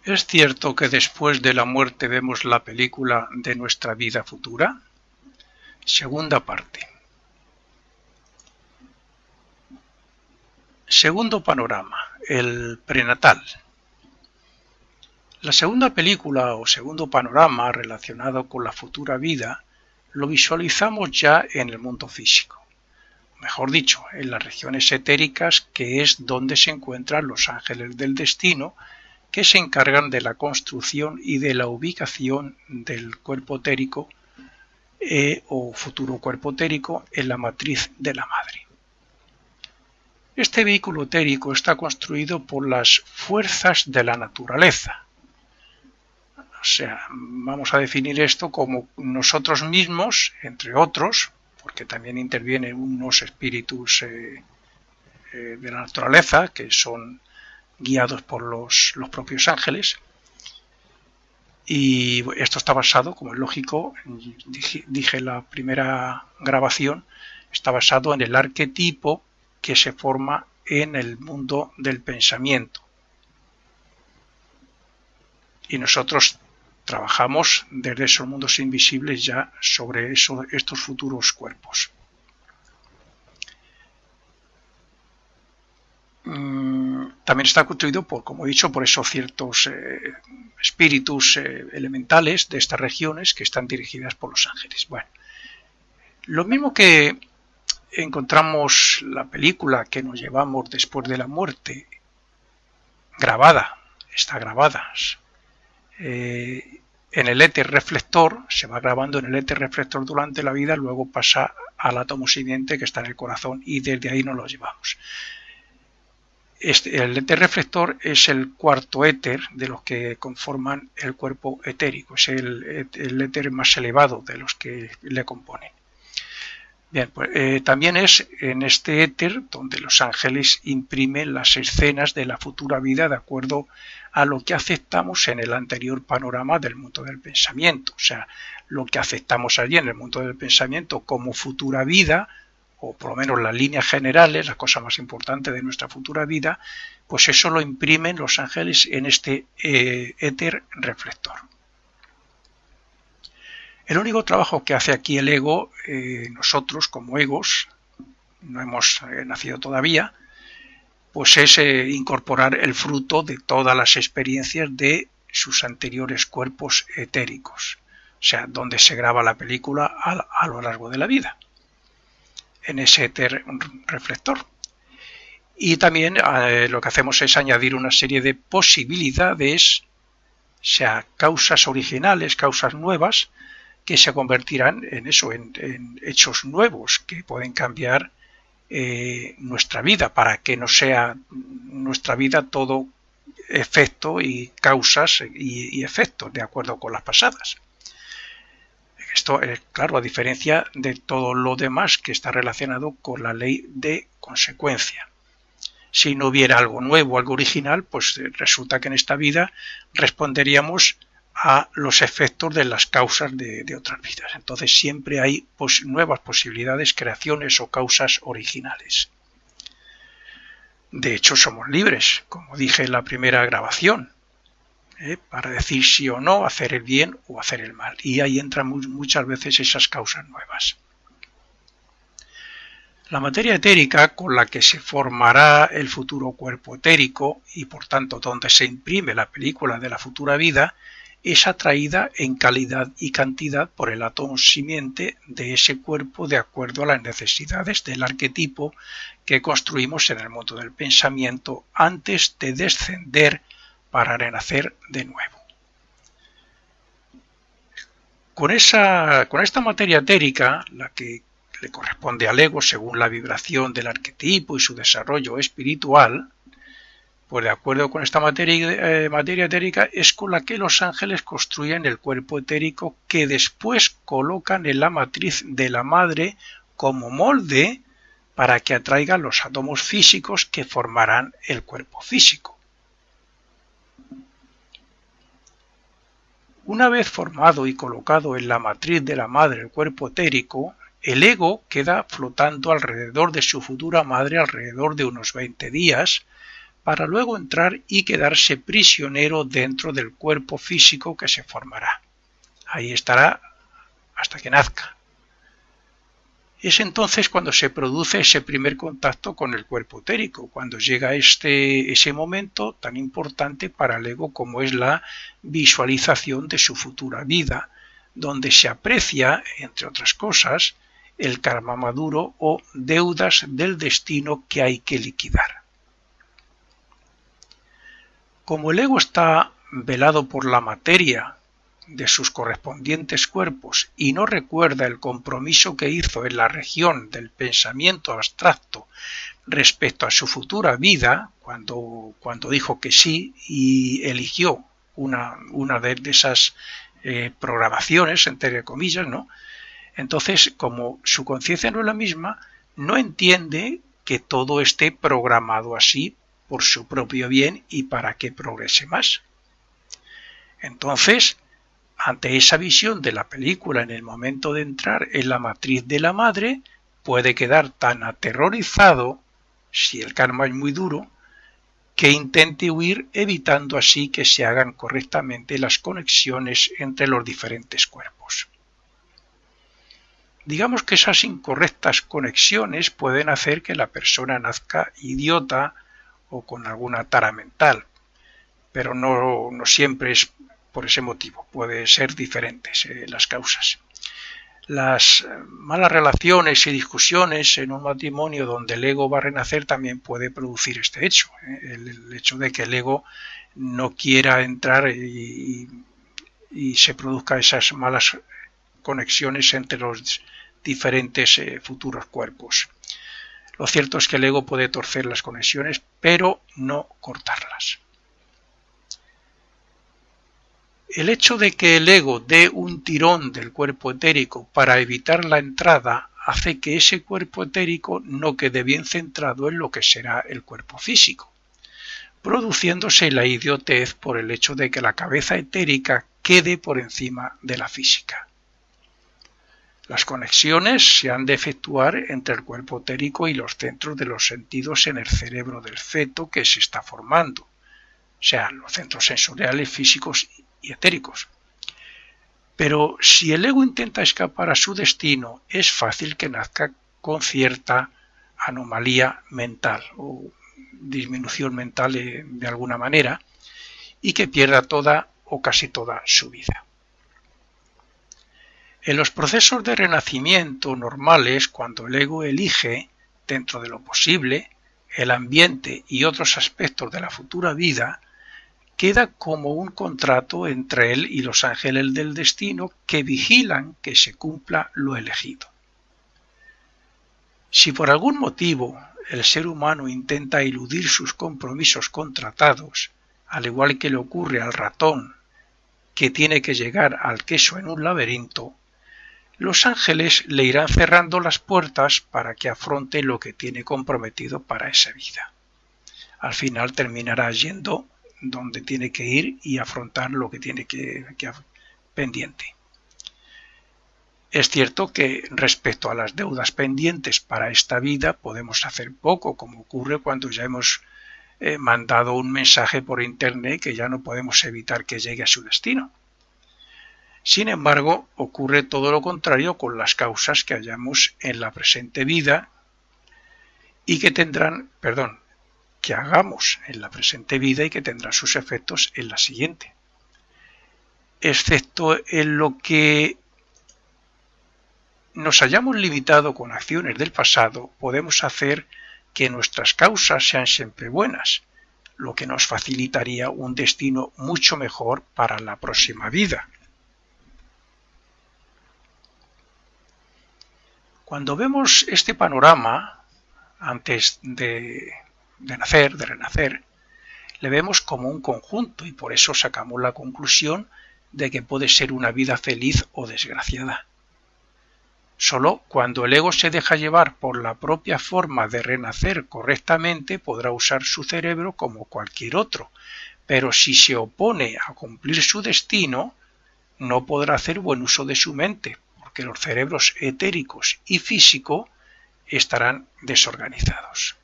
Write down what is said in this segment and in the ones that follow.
¿Es cierto que después de la muerte vemos la película de nuestra vida futura? Segunda parte. Segundo panorama, el prenatal. La segunda película o segundo panorama relacionado con la futura vida lo visualizamos ya en el mundo físico. Mejor dicho, en las regiones etéricas, que es donde se encuentran los ángeles del destino, que se encargan de la construcción y de la ubicación del cuerpo etérico o futuro cuerpo etérico en la matriz de la madre. Este vehículo etérico está construido por las fuerzas de la naturaleza. O sea, vamos a definir esto como nosotros mismos, entre otros, porque también intervienen unos espíritus de la naturaleza que son guiados por los propios ángeles. Y esto está basado, como es lógico, dije en la primera grabación, está basado en el arquetipo que se forma en el mundo del pensamiento. Y nosotros trabajamos desde esos mundos invisibles ya sobre estos futuros cuerpos. También está construido por, como he dicho, por esos ciertos espíritus elementales de estas regiones que están dirigidas por los ángeles. Bueno, lo mismo que encontramos la película que nos llevamos después de la muerte grabada, está grabada en el éter reflector, se va grabando en el éter reflector durante la vida, luego pasa al átomo siguiente que está en el corazón y desde ahí nos lo llevamos. El éter reflector es el cuarto éter de los que conforman el cuerpo etérico, es el éter más elevado de los que le componen. Bien, pues también es en este éter donde los ángeles imprimen las escenas de la futura vida de acuerdo a lo que aceptamos en el anterior panorama del mundo del pensamiento. O sea, lo que aceptamos allí en el mundo del pensamiento como futura vida, o por lo menos las líneas generales, la cosa más importante de nuestra futura vida, pues eso lo imprimen los ángeles en este éter reflector. El único trabajo que hace aquí el ego, nosotros como egos, no hemos nacido todavía, pues es incorporar el fruto de todas las experiencias de sus anteriores cuerpos etéricos, o sea, donde se graba la película a lo largo de la vida, en ese éter reflector. Y también lo que hacemos es añadir una serie de posibilidades, o sea, causas originales, causas nuevas, que se convertirán en eso, en hechos nuevos que pueden cambiar nuestra vida, para que no sea nuestra vida todo efecto y causas y efectos de acuerdo con las pasadas. Esto es claro, a diferencia de todo lo demás que está relacionado con la ley de consecuencia. Si no hubiera algo nuevo, algo original, pues resulta que en esta vida responderíamos a los efectos de las causas de otras vidas. Entonces siempre hay nuevas posibilidades, creaciones o causas originales. De hecho, somos libres, como dije en la primera grabación, para decir sí o no, hacer el bien o hacer el mal. Y ahí entran muchas veces esas causas nuevas. La materia etérica con la que se formará el futuro cuerpo etérico y por tanto donde se imprime la película de la futura vida es atraída en calidad y cantidad por el átomo simiente de ese cuerpo de acuerdo a las necesidades del arquetipo que construimos en el mundo del pensamiento antes de descender para renacer de nuevo. Con esta materia etérica, la que le corresponde al ego según la vibración del arquetipo y su desarrollo espiritual, pues de acuerdo con esta materia etérica es con la que los ángeles construyen el cuerpo etérico que después colocan en la matriz de la madre como molde para que atraigan los átomos físicos que formarán el cuerpo físico. Una vez formado y colocado en la matriz de la madre el cuerpo etérico, el ego queda flotando alrededor de su futura madre alrededor de unos 20 días, para luego entrar y quedarse prisionero dentro del cuerpo físico que se formará. Ahí estará hasta que nazca. Es entonces cuando se produce ese primer contacto con el cuerpo etérico, cuando llega ese momento tan importante para el ego como es la visualización de su futura vida, donde se aprecia, entre otras cosas, el karma maduro o deudas del destino que hay que liquidar. Como el ego está velado por la materia de sus correspondientes cuerpos y no recuerda el compromiso que hizo en la región del pensamiento abstracto respecto a su futura vida, cuando dijo que sí y eligió una de esas programaciones, entre comillas, ¿no? Entonces, como su conciencia no es la misma, no entiende que todo esté programado así por su propio bien y para que progrese más. Entonces, ante esa visión de la película en el momento de entrar en la matriz de la madre, puede quedar tan aterrorizado, si el karma es muy duro, que intente huir, evitando así que se hagan correctamente las conexiones entre los diferentes cuerpos. Digamos que esas incorrectas conexiones pueden hacer que la persona nazca idiota o con alguna tara mental, pero no siempre es por ese motivo, puede ser diferentes las causas. Las malas relaciones y discusiones en un matrimonio donde el ego va a renacer también puede producir este hecho, el hecho de que el ego no quiera entrar y se produzca esas malas conexiones entre los diferentes futuros cuerpos. Lo cierto es que el ego puede torcer las conexiones, pero no cortarlas. El hecho de que el ego dé un tirón del cuerpo etérico para evitar la entrada hace que ese cuerpo etérico no quede bien centrado en lo que será el cuerpo físico, produciéndose la idiotez por el hecho de que la cabeza etérica quede por encima de la física. Las conexiones se han de efectuar entre el cuerpo etérico y los centros de los sentidos en el cerebro del feto que se está formando, o sea, los centros sensoriales, físicos y etéricos. Pero si el ego intenta escapar a su destino, es fácil que nazca con cierta anomalía mental o disminución mental de alguna manera y que pierda toda o casi toda su vida. En los procesos de renacimiento normales, cuando el ego elige, dentro de lo posible, el ambiente y otros aspectos de la futura vida, queda como un contrato entre él y los ángeles del destino que vigilan que se cumpla lo elegido. Si por algún motivo el ser humano intenta eludir sus compromisos contratados, al igual que le ocurre al ratón que tiene que llegar al queso en un laberinto, los ángeles le irán cerrando las puertas para que afronte lo que tiene comprometido para esa vida. Al final terminará yendo donde tiene que ir y afrontar lo que tiene que pendiente. Es cierto que respecto a las deudas pendientes para esta vida podemos hacer poco, como ocurre cuando ya hemos mandado un mensaje por internet que ya no podemos evitar que llegue a su destino. Sin embargo, ocurre todo lo contrario con las causas que hallamos en la presente vida y que hagamos en la presente vida y que tendrán sus efectos en la siguiente. Excepto en lo que nos hayamos limitado con acciones del pasado, podemos hacer que nuestras causas sean siempre buenas, lo que nos facilitaría un destino mucho mejor para la próxima vida. Cuando vemos este panorama, antes de renacer, le vemos como un conjunto y por eso sacamos la conclusión de que puede ser una vida feliz o desgraciada. Solo cuando el ego se deja llevar por la propia forma de renacer correctamente podrá usar su cerebro como cualquier otro, pero si se opone a cumplir su destino, no podrá hacer buen uso de su mente, porque los cerebros etéricos y físico estarán desorganizados.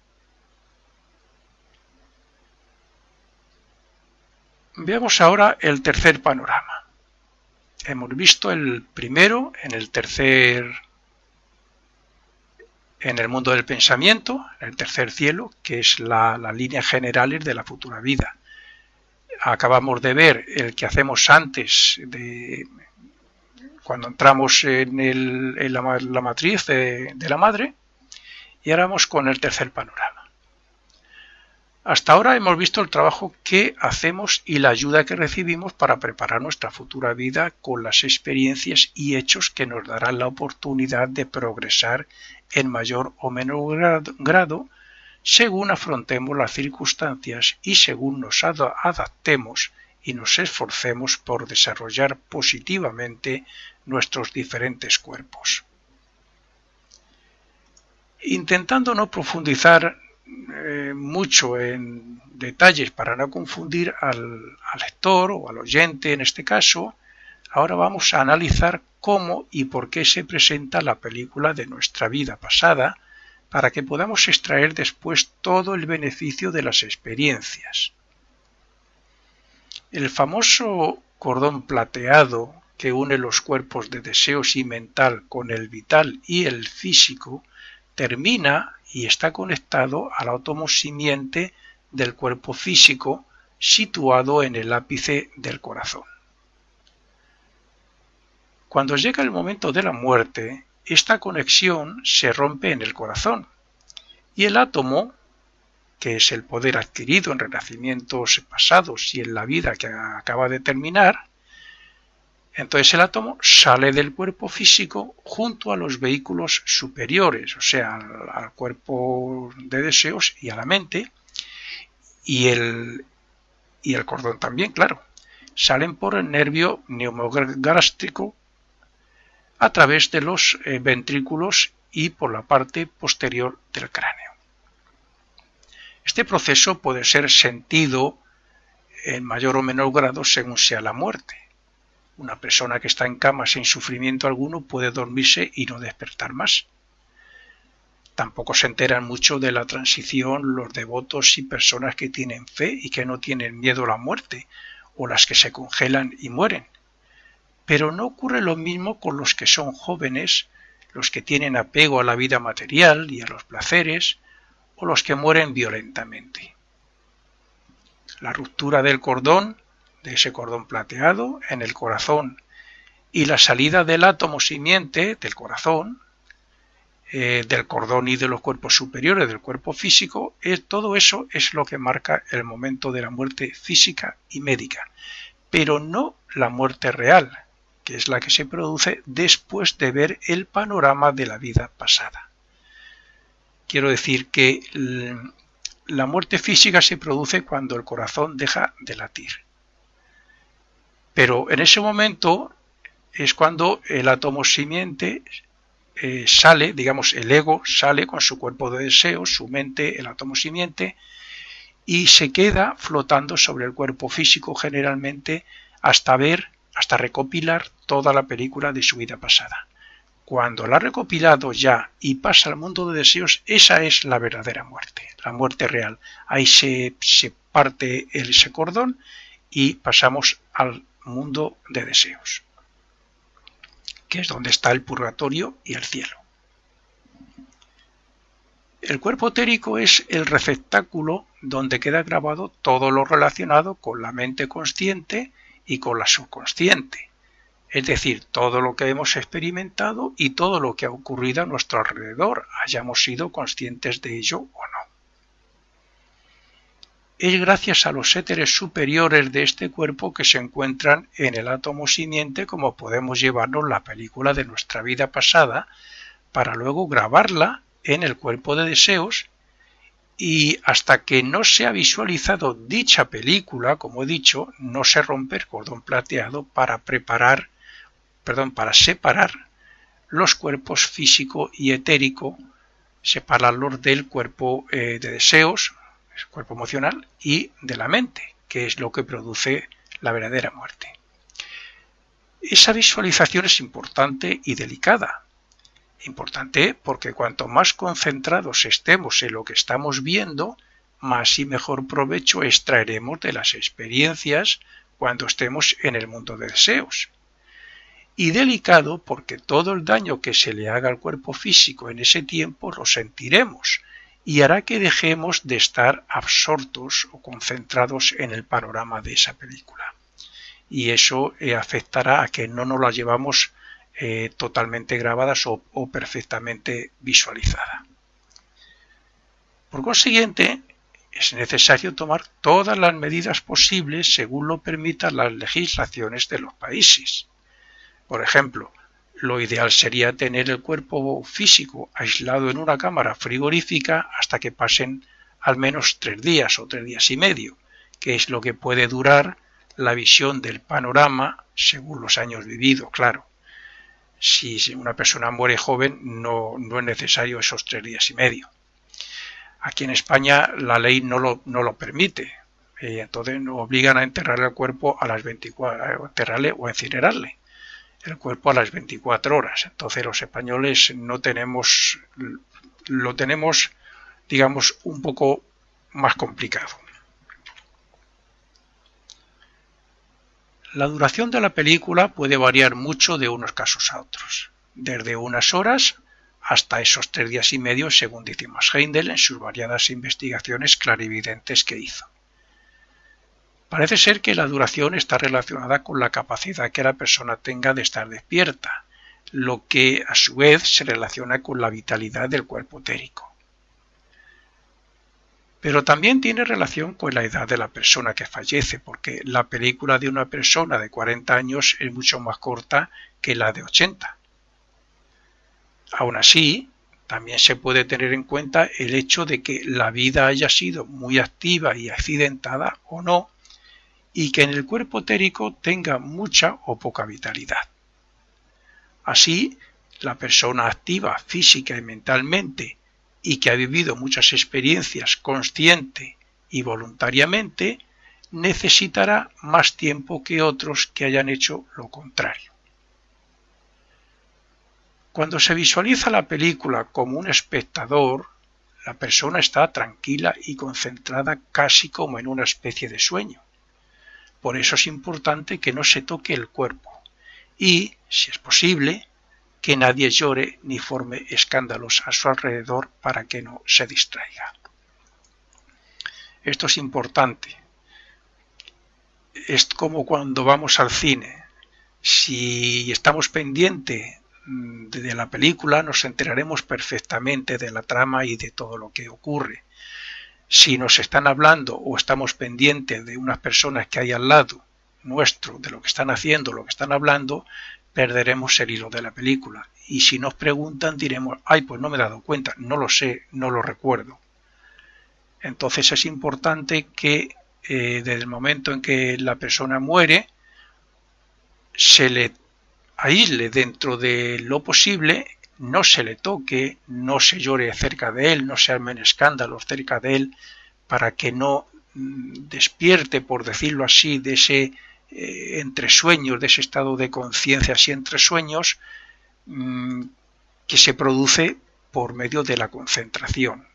Veamos ahora el tercer panorama. Hemos visto el primero en el mundo del pensamiento, en el tercer cielo, que es las líneas generales de la futura vida. Acabamos de ver el que hacemos antes de cuando entramos en la matriz de la madre, y ahora vamos con el tercer panorama. Hasta ahora hemos visto el trabajo que hacemos y la ayuda que recibimos para preparar nuestra futura vida con las experiencias y hechos que nos darán la oportunidad de progresar en mayor o menor grado según afrontemos las circunstancias y según nos adaptemos y nos esforcemos por desarrollar positivamente nuestros diferentes cuerpos. Intentando no profundizar mucho en detalles para no confundir al lector o al oyente en este caso, ahora vamos a analizar cómo y por qué se presenta la película de nuestra vida pasada para que podamos extraer después todo el beneficio de las experiencias. El famoso cordón plateado que une los cuerpos de deseos y mental con el vital y el físico termina y está conectado al átomo simiente del cuerpo físico situado en el ápice del corazón. Cuando llega el momento de la muerte, esta conexión se rompe en el corazón y el átomo, que es el poder adquirido en renacimientos pasados y en la vida que acaba de terminar, entonces el átomo sale del cuerpo físico junto a los vehículos superiores, o sea, al cuerpo de deseos y a la mente, y el cordón también, claro. Salen por el nervio neumogástrico a través de los ventrículos y por la parte posterior del cráneo. Este proceso puede ser sentido en mayor o menor grado según sea la muerte. Una persona que está en cama sin sufrimiento alguno puede dormirse y no despertar más. Tampoco se enteran mucho de la transición los devotos y personas que tienen fe y que no tienen miedo a la muerte, o las que se congelan y mueren. Pero no ocurre lo mismo con los que son jóvenes, los que tienen apego a la vida material y a los placeres, o los que mueren violentamente. La ruptura del cordón, de ese cordón plateado, en el corazón, y la salida del átomo simiente del corazón, del cordón y de los cuerpos superiores del cuerpo físico, todo eso es lo que marca el momento de la muerte física y médica, pero no la muerte real, que es la que se produce después de ver el panorama de la vida pasada. Quiero decir que la muerte física se produce cuando el corazón deja de latir. Pero en ese momento es cuando el átomo simiente sale, digamos, el ego sale con su cuerpo de deseos, su mente, el átomo simiente, y se queda flotando sobre el cuerpo físico generalmente hasta recopilar toda la película de su vida pasada. Cuando la ha recopilado ya y pasa al mundo de deseos, esa es la verdadera muerte, la muerte real. Ahí se parte ese cordón y pasamos al mundo de deseos, que es donde está el purgatorio y el cielo. El cuerpo etérico es el receptáculo donde queda grabado todo lo relacionado con la mente consciente y con la subconsciente, es decir, todo lo que hemos experimentado y todo lo que ha ocurrido a nuestro alrededor, hayamos sido conscientes de ello o no. Es gracias a los éteres superiores de este cuerpo que se encuentran en el átomo simiente como podemos llevarnos la película de nuestra vida pasada para luego grabarla en el cuerpo de deseos, y hasta que no se ha visualizado dicha película, como he dicho, no se rompe el cordón plateado para separar los cuerpos físico y etérico, separarlos del cuerpo de deseos, el cuerpo emocional, y de la mente, que es lo que produce la verdadera muerte. Esa visualización es importante y delicada. Importante porque cuanto más concentrados estemos en lo que estamos viendo, más y mejor provecho extraeremos de las experiencias cuando estemos en el mundo de deseos. Y delicado porque todo el daño que se le haga al cuerpo físico en ese tiempo lo sentiremos y hará que dejemos de estar absortos o concentrados en el panorama de esa película. Y eso afectará a que no nos la llevamos totalmente grabadas o perfectamente visualizada. Por consiguiente, es necesario tomar todas las medidas posibles según lo permitan las legislaciones de los países. Por ejemplo, lo ideal sería tener el cuerpo físico aislado en una cámara frigorífica hasta que pasen al menos 3 días o 3 días y medio, que es lo que puede durar la visión del panorama según los años vividos, claro. Si una persona muere joven no es necesario esos 3 días y medio. Aquí en España la ley no lo permite, entonces nos obligan a enterrar el cuerpo a las 24, enterrarle o incinerarle el cuerpo a las 24 horas. Entonces los españoles lo tenemos, digamos, un poco más complicado. La duración de la película puede variar mucho de unos casos a otros, desde unas horas hasta esos 3 días y medio, según dice Max Heindel en sus variadas investigaciones clarividentes que hizo. Parece ser que la duración está relacionada con la capacidad que la persona tenga de estar despierta, lo que a su vez se relaciona con la vitalidad del cuerpo etérico. Pero también tiene relación con la edad de la persona que fallece, porque la película de una persona de 40 años es mucho más corta que la de 80. Aún así, también se puede tener en cuenta el hecho de que la vida haya sido muy activa y accidentada o no, y que en el cuerpo etérico tenga mucha o poca vitalidad. Así, la persona activa física y mentalmente y que ha vivido muchas experiencias consciente y voluntariamente, necesitará más tiempo que otros que hayan hecho lo contrario. Cuando se visualiza la película como un espectador, la persona está tranquila y concentrada casi como en una especie de sueño. Por eso es importante que no se toque el cuerpo y, si es posible, que nadie llore ni forme escándalos a su alrededor para que no se distraiga. Esto es importante. Es como cuando vamos al cine. Si estamos pendientes de la película, nos enteraremos perfectamente de la trama y de todo lo que ocurre. Si nos están hablando o estamos pendientes de unas personas que hay al lado nuestro, de lo que están haciendo, lo que están hablando, perderemos el hilo de la película. Y si nos preguntan diremos, ay, pues no me he dado cuenta, no lo sé, no lo recuerdo. Entonces es importante que desde el momento en que la persona muere, se le aísle dentro de lo posible, no se le toque, no se llore cerca de él, no se armen escándalos cerca de él, para que no despierte, por decirlo así, de ese entre sueños, de ese estado de conciencia así entre sueños, que se produce por medio de la concentración.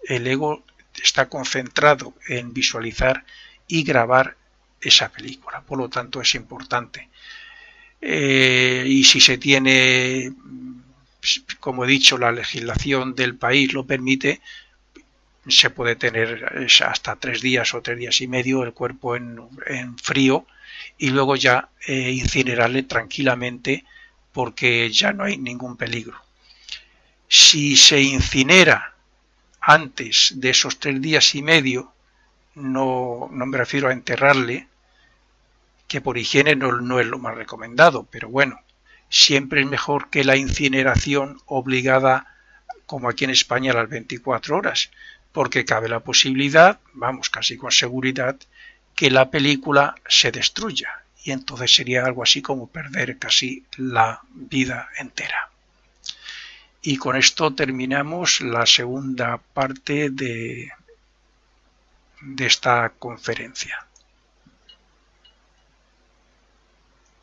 El ego está concentrado en visualizar y grabar esa película, por lo tanto es importante. Y si se tiene, como he dicho, la legislación del país lo permite, se puede tener hasta 3 días o 3 días y medio el cuerpo en frío y luego ya incinerarle tranquilamente porque ya no hay ningún peligro. Si se incinera antes de esos 3 días y medio, no me refiero a enterrarle, que por higiene no es lo más recomendado, pero bueno, siempre es mejor que la incineración obligada, como aquí en España, a las 24 horas, porque cabe la posibilidad, vamos, casi con seguridad, que la película se destruya, y entonces sería algo así como perder casi la vida entera. Y con esto terminamos la segunda parte de esta conferencia.